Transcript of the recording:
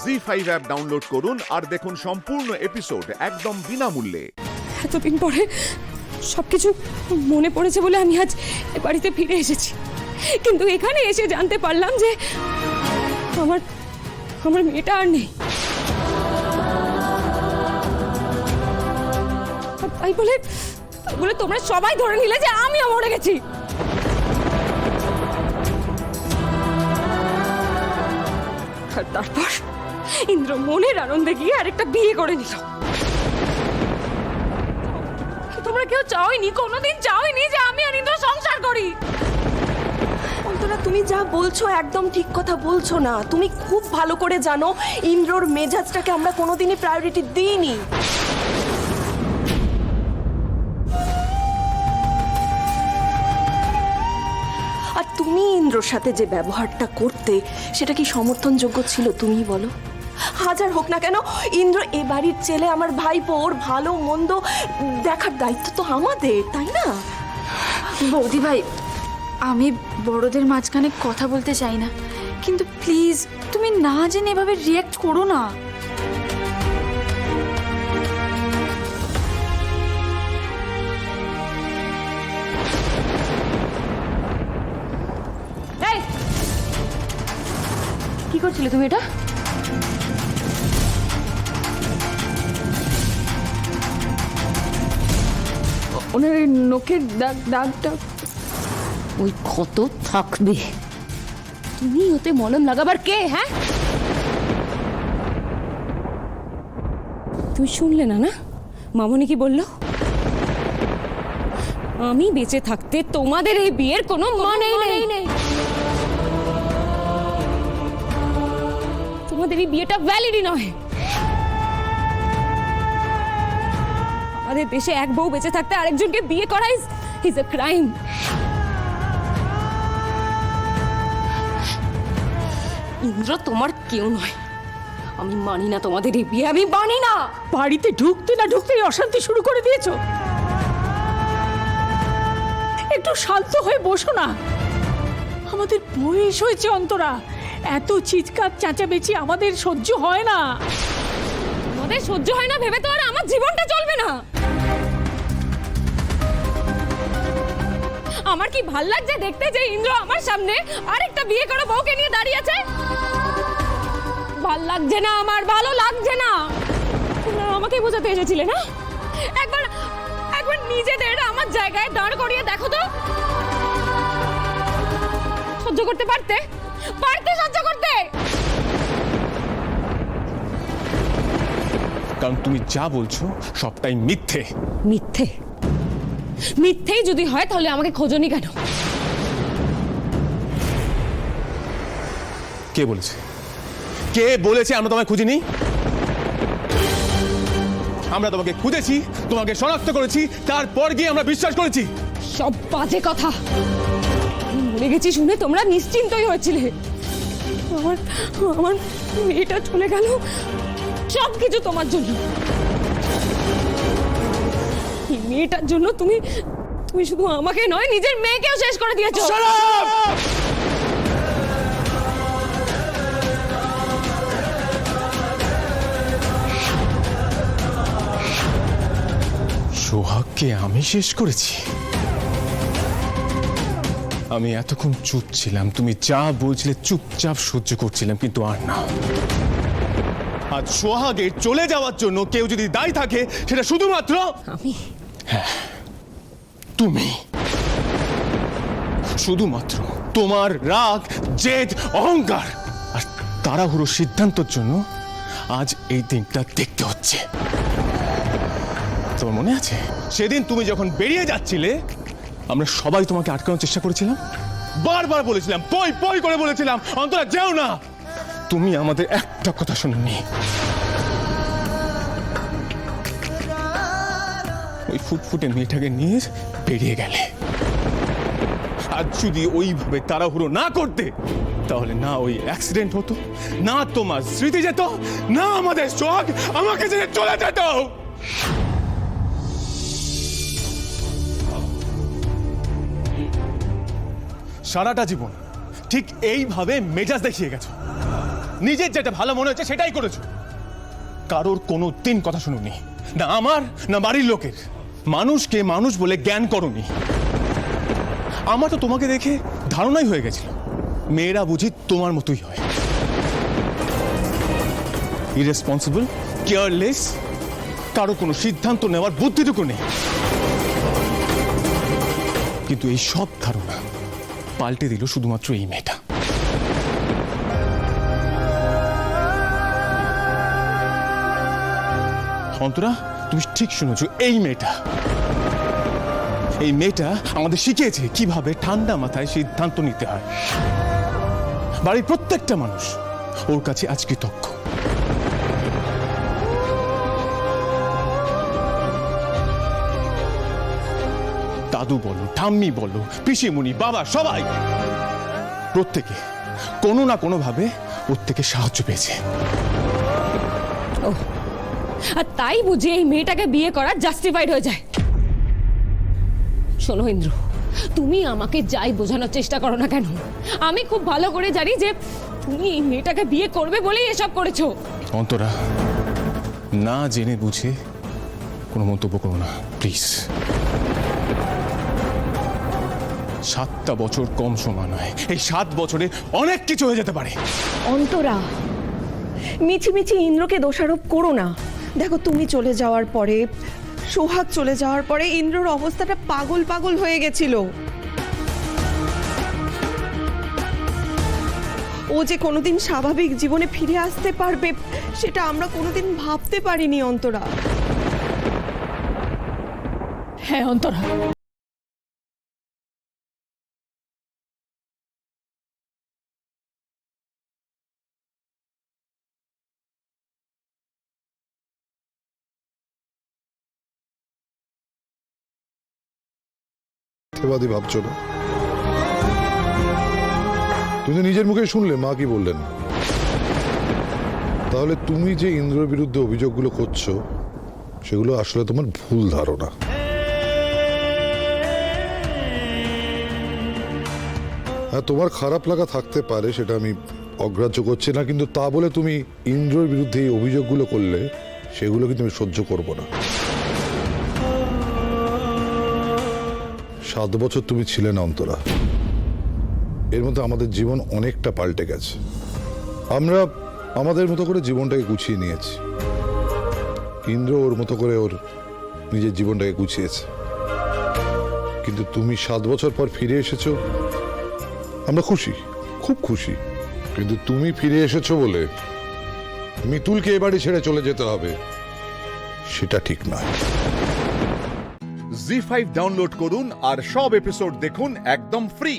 ZEE5 app download করুন আর দেখুন সম্পূর্ণ এপিসোড একদম বিনামূল্যে। এতদিন পরে সবকিছু মনে পড়েছে বলে আমি আজ এ বাড়িতে ফিরে এসেছি, কিন্তু এখানে এসে জানতে পারলাম যে আমার আমার মেয়েটা আর নেই। তাই বলে তোমরা সবাই ধরে নিলে যে আমিও মরে গেছি। আর তারপর ইন্দ্র মনের আনন্দে গিয়ে আরেকটা বিয়ে করে নিল। তোমরা কেউ চাওইনি, কোনোদিন চাওইনি যে আমি আর ইন্দ্র সংসার করি। অন্তরা, তুমি যা বলছো একদম ঠিক কথা বলছো না। তুমি খুব ভালো করে জানো ইন্দ্রর মেজাজটাকে আমরা কোনোদিনই প্রায়োরিটি দিইনি। আর তুমি ইন্দ্রর সাথে যে ব্যবহারটা করতে সেটা কি সমর্থনযোগ্য ছিল তুমি বলো? হাজার হোক না কেন ইন্দ্র এ বাড়ির ছেলে, আমার ভাইপো, ওর ভালো মন্দ দেখার দায়িত্ব তো আমাদের, তাই না? বৌদি ভাই, আমি বড়দের মাঝখানে কথা বলতে চাই না, কিন্তু প্লিজ তুমি না জেনে এভাবে রিয়্যাক্ট করো না। এই, কি করছিলে তুমি এটা? ওনার নখের দাগটা ওই কত থাকবে? তুমি ওতে মলম লাগাবার কে? হ্যাঁ, তুমি শুনলে না? মামনি কি বললো? আমি বেঁচে থাকতে তোমাদের এই বিয়ের কোনো মানেই নেই। তোমাদের এই বিয়েটা ভ্যালিডই নয়। আমাদের দেশে এক বউ বেঁচে থাকতে আরেকজনকে বিয়ে করা ইজ আ ক্রাইম। ইন্দ্র তোমার কেউ নয়। আমি মানি না তোমাদের এই বিয়ে, আমি মানি না। বাড়িতে ঢুকতে না ঢুকতেই অশান্তি শুরু করে দিয়েছো। একটু শান্ত হয়ে বসো না। আমাদের বয়স হয়েছে অন্তরা, এত চিৎকার চেঁচামেচি আমাদের সহ্য হয় না। তোমাদের সহ্য হয় না ভেবে তো আর আমার জীবনটা চলবে না। আমার কি ভাল লাগছে দেখতে যে ইন্দ্র আমার সামনে আরেকটা বিয়ে করা বউকে নিয়ে দাঁড়িয়ে আছে? ভাল লাগছে না, আমার ভালো লাগছে না। তোমরা আমাকে বোঝাতে এসেছিলে না? একবার নিজেদের আমার জায়গায় দাঁড় করিয়ে দেখো তো। সহ্য করতে পারতে সহ্য করতে। কারণ তুমি যা বলছো সবটাই মিথ্যে। মিথ্যেই যদি হয় তাহলে আমাকে খোঁজনি কেন? কে বলেছে আমরা তোমায় খুঁজিনি? আমরা তোমাকে খুঁজেছি, তোমাকে শনাক্ত করেছি, তারপর গিয়ে আমরা বিশ্বাস করেছি। সব বাজে কথা। আমি মরে গেছি শুনে তোমরা নিশ্চিন্তই হয়েছিলে। আমার মেয়েটা চলে গেল, সব কিছু তোমার জন্য। এই মেয়েটার জন্য তুমি শুধু আমাকে নয়, নিজের মেয়েকেও শেষ করে দিয়েছো। সোহাগকে আমি শেষ করেছি? আমি এতক্ষণ চুপ ছিলাম, তুমি যা বলছিলে চুপচাপ সহ্য করছিলাম, কিন্তু আর না। আজ সোহাগের চলে যাওয়ার জন্য কেউ যদি দায়ী থাকে সেটা শুধুমাত্র আমি। হ্যাঁ, তুমি। শুধুমাত্র তোমার রাগ, জেদ, অহংকার আর তাড়াহুড়ো সিদ্ধান্তের জন্য আজ এই দিনটা দেখতে হচ্ছে। তোমার মনে আছে সেদিন তুমি যখন বেরিয়ে যাচ্ছিলে আমরা সবাই তোমাকে আটকানোর চেষ্টা করেছিলাম, বারবার বলেছিলাম, পই করে বলেছিলাম অন্তরা যেও না। তুমি আমাদের একটা কথা শুনোনি। ওই ফুটফুটে মেয়েটাকে নিয়ে বেরিয়ে গেলে। আর যদি ওইভাবে তাড়াহুড়ো না করতে তাহলে না ওই অ্যাক্সিডেন্ট হতো, না তোমার স্মৃতি যেত, না আমাদের সোহাগ আমাকে ছেড়ে চলে যেত। সারাটা জীবন ঠিক এইভাবে মেজাজ দেখিয়ে গেছো। নিজের যেটা ভালো মনে হচ্ছে সেটাই করেছো। কারোর কোনো দিন কথা শুনুনি, না আমার না বাড়ির লোকের। মানুষকে মানুষ বলে জ্ঞান করনি। আমার তো তোমাকে দেখে ধারণাই হয়ে গেছিল মেয়েরা বুঝি তোমার মতোই হয়, ইরেসপন্সিবল, কেয়ারলেস, কারো কোনো সিদ্ধান্ত নেওয়ার বুদ্ধিটুকু নেই। কিন্তু এই সব ধারণা পাল্টে দিল শুধুমাত্র এই মেয়েটা। অন্তরা, তুমি ঠিক শুনেছো, এই মেয়েটা আমাদের শিখিয়েছে কিভাবে ঠান্ডা মাথায় সিদ্ধান্ত নিতে হয়। বাড়ির প্রত্যেকটা মানুষ ওর কাছে আজ কৃতজ্ঞ। দাদু বলো, ঠাম্মি বলো, পিসিমণি, বাবা, সবাই প্রত্যেকে কোনো না কোনো ভাবে ওর থেকে সাহায্য পেয়েছে। আর তাই বুঝি এই মেয়েটাকে বিয়ে করা জাস্টিফাইড হয়ে যায়। শোনো ইন্দ্র, তুমি আমাকে যাই বোঝানোর চেষ্টা করো না কেন, আমি খুব ভালো করে জানি যে তুমি এই মেয়েটাকে বিয়ে করবে বলেই এসব করেছো। অন্তরা, না জেনে বুঝে কোনো মন্তব্য করো না প্লিজ। 7টা বছর কম সময় নয়, এই 7 বছরে অনেক কিছু হয়ে যেতে পারে। অন্তরা, মিছি মিছি ইন্দ্রকে দোষারোপ করো না। দেখো, তুমি চলে যাওয়ার পরে, সোহাগ চলে যাওয়ার পরে ইন্দ্রর অবস্থাটা পাগল পাগল হয়ে গেছিল। ও যে কোনোদিন স্বাভাবিক জীবনে ফিরে আসতে পারবে সেটা আমরা কোনোদিন ভাবতে পারিনি অন্তরা। হ্যাঁ অন্তরা, মিথ্যেবাদী ভাবছো না? তুমি তো নিজের মুখে শুনলে মা কি বললেন। তাহলে তুমি যে ইন্দ্রের বিরুদ্ধে অভিযোগগুলো করছো সেগুলো আসলে তোমার ভুল ধারণা। হ্যাঁ, তোমার খারাপ লাগা থাকতে পারে, সেটা আমি অগ্রাহ্য করছি না, কিন্তু তা বলে তুমি ইন্দ্রের বিরুদ্ধে এই অভিযোগগুলো করলে সেগুলো কিন্তু আমি সহ্য করব না। 7 বছর তুমি ছিলে না অন্তরা, এর মধ্যে আমাদের জীবন অনেকটা পাল্টে গেছে। আমরা আমাদের মতো করে জীবনটাকে গুছিয়ে নিয়েছি, ইন্দ্র ওর মতো করে ওর নিজের জীবনটাকে গুছিয়েছে। কিন্তু তুমি 7 বছর পর ফিরে এসেছো, আমরা খুশি, খুব খুশি। কিন্তু তুমি ফিরে এসেছো বলে মিতুলকে এ বাড়ি ছেড়ে চলে যেতে হবে, সেটা ঠিক নয়। জি5 ডাউনলোড করুন আর সব এপিসোড দেখুন একদম ফ্রি।